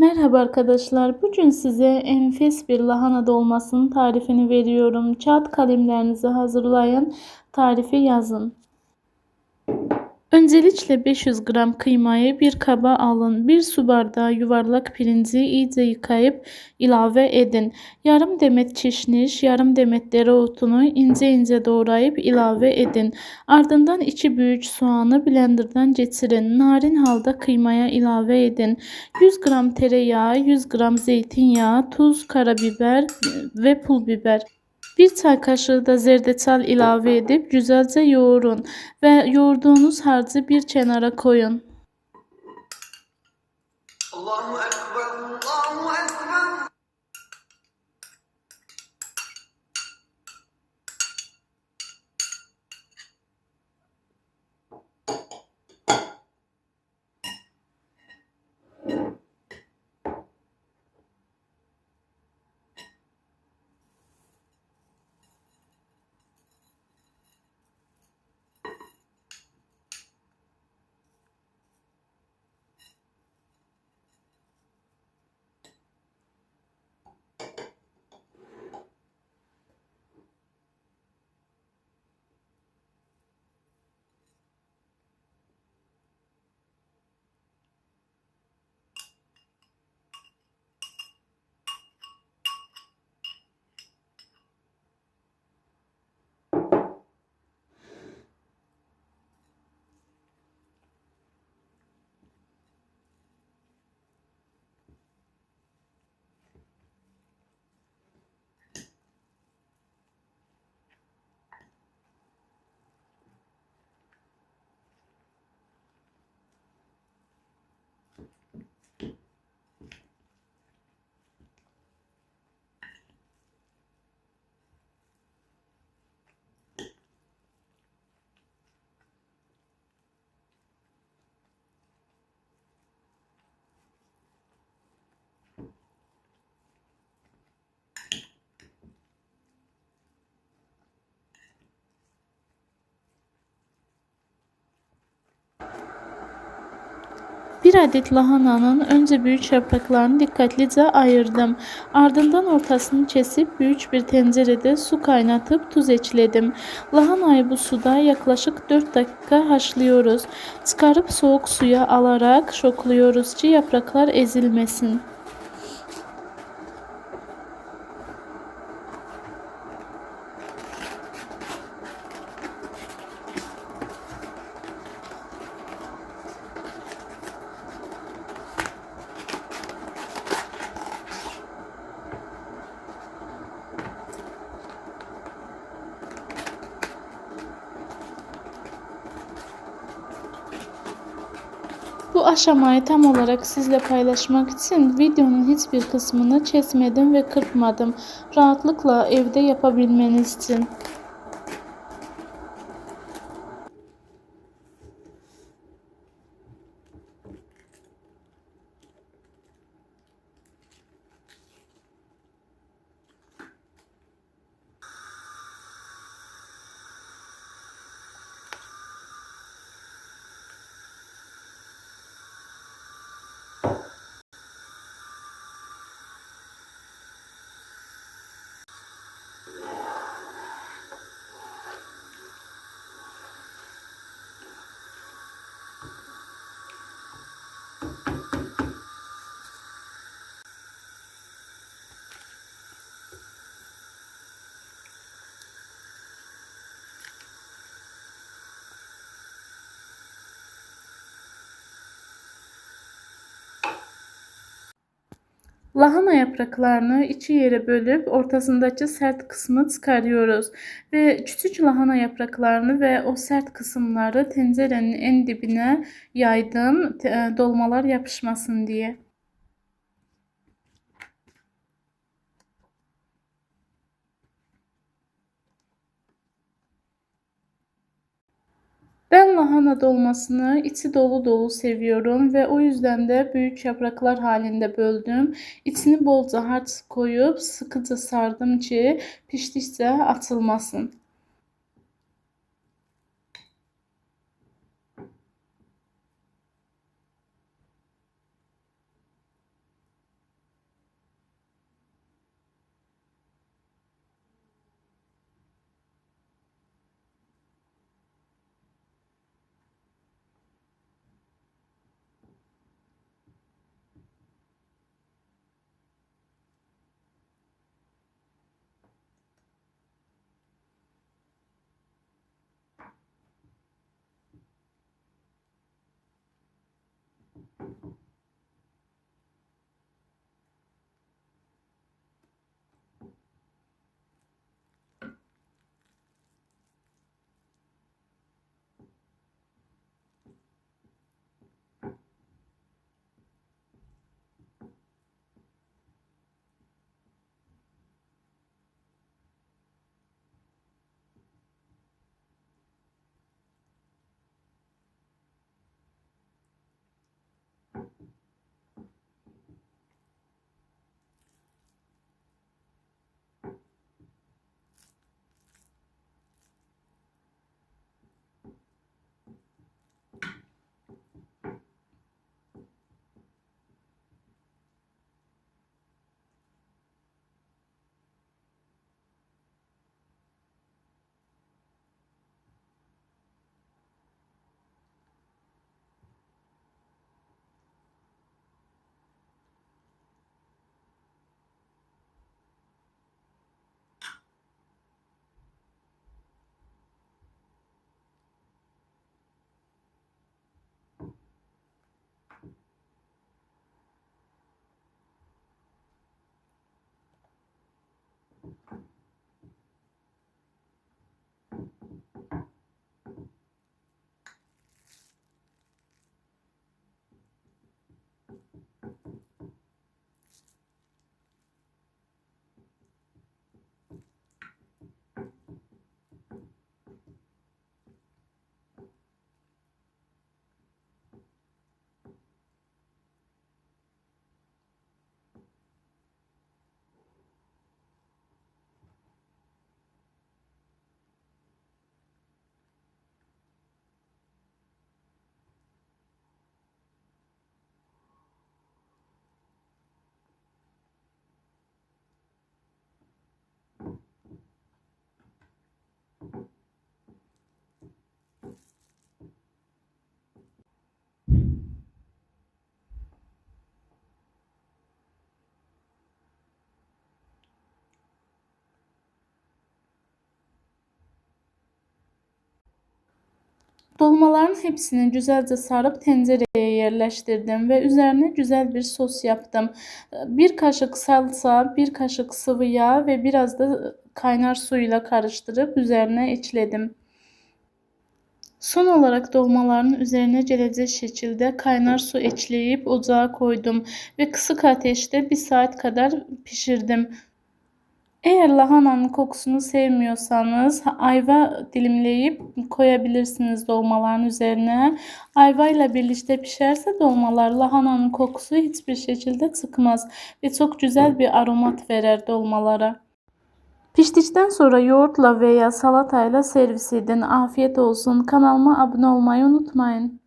Merhaba arkadaşlar. Bugün size enfes bir lahana dolmasının tarifini veriyorum. Kağıt kalemlerinizi hazırlayın. Tarifi yazın. Öncelikle 500 gram kıymayı bir kaba alın. 1 su bardağı yuvarlak pirinci iyice yıkayıp ilave edin. Yarım demet kişniş, yarım demet dereotunu ince ince doğrayıp ilave edin. Ardından 2 büyük soğanı blenderdan geçirin. Narin halda kıymaya ilave edin. 100 gram tereyağı, 100 gram zeytinyağı, tuz, karabiber ve pul biber. 1 çay kaşığı da zerdeçal ilave edip güzelce yoğurun ve yoğurduğunuz harcı bir kenara koyun. Allahu Ekber, Allahu Ekber. Bir adet lahananın önce büyük yapraklarını dikkatlice ayırdım. Ardından ortasını kesip büyük bir tencerede su kaynatıp tuz ekledim. Lahanayı bu suda yaklaşık 4 dakika haşlıyoruz. Çıkarıp soğuk suya alarak şokluyoruz ki yapraklar ezilmesin. Bu aşamayı tam olarak sizle paylaşmak için videonun hiçbir kısmını kesmedim ve kırpmadım. Rahatlıkla evde yapabilmeniz için. Lahana yapraklarını iki yere bölüp ortasındaki sert kısmı çıkarıyoruz ve küçük lahana yapraklarını ve o sert kısımları tencerenin en dibine yaydım dolmalar yapışmasın diye. Ben lahana dolmasını içi dolu dolu seviyorum ve o yüzden de büyük yapraklar halinde böldüm. İçini bolca harç koyup sıkıca sardım ki piştikçe atılmasın. Dolmaların hepsini güzelce sarıp tencereye yerleştirdim ve üzerine güzel bir sos yaptım. Bir kaşık salça, bir kaşık sıvı yağ ve biraz da kaynar suyla karıştırıp üzerine ekledim. Son olarak dolmaların üzerine gelecek şekilde kaynar su ekleyip ocağa koydum ve kısık ateşte 1 saat kadar pişirdim. Eğer lahananın kokusunu sevmiyorsanız ayva dilimleyip koyabilirsiniz dolmaların üzerine. Ayva ile birlikte pişerse dolmalar lahananın kokusu hiçbir şekilde çıkmaz ve çok güzel bir aromat verir dolmalara. Piştikten sonra yoğurtla veya salatayla servis edin. Afiyet olsun. Kanalıma abone olmayı unutmayın.